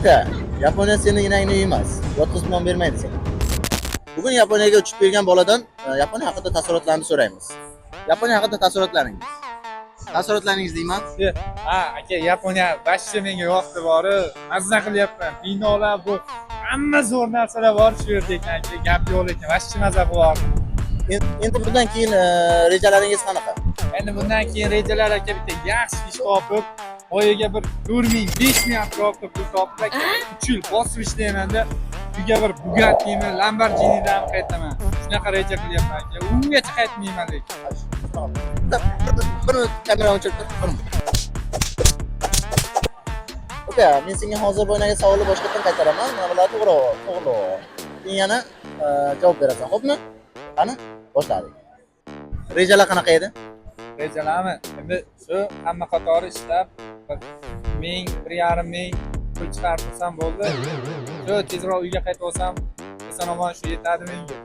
Uka, Yaponiya sening enangni uyi emas. Yotqizib non bermaydi senga. Bugun Yaponiyaga uchib kelgan boladan Yaponiya haqida taassurotlarni so'raymiz. Yaponiya haqida taassurotlaringiz. Taassurotlaringiz deyman. Ha, aka, Yaponiya vashcha menga yoqdi bori. Mazza qilyapman. Binolar bu hamma zo'r narsalar bor shu yerda ekan, aka. Gap yo'q lekin vashcha mazza qilyapti. Endi bundan keyin rejalaringiz qanaqa? Endi bundan keyin rejalar aka bitta yaxshi ish topib, oyiga bir 4000, 5000 atrofida pul topib, 3 yil bosib ishlayman-da. Uyga bir Bugattimi, Lamborghinidan qaytaman. Shunaqa reja qilyapman aka. Ungacha qaytmayman lekin. Bir kamera o'chirib tur. Uka, men senga hozir bo'lmagan savolni boshqatdan qaytaraman. Mana bular to'g'ri. Keyin yana javob berasan, xo'pmi? Qani? Boshladik. Rejalar qanaqa edi? Rejalarmi? Endi shu hamma qatori ishlab 1000, 1,5 ming pul chiqarib olsam bo'ldi. Shu tezroq uyga qaytib olsam, eson-omon shu yetadi menga.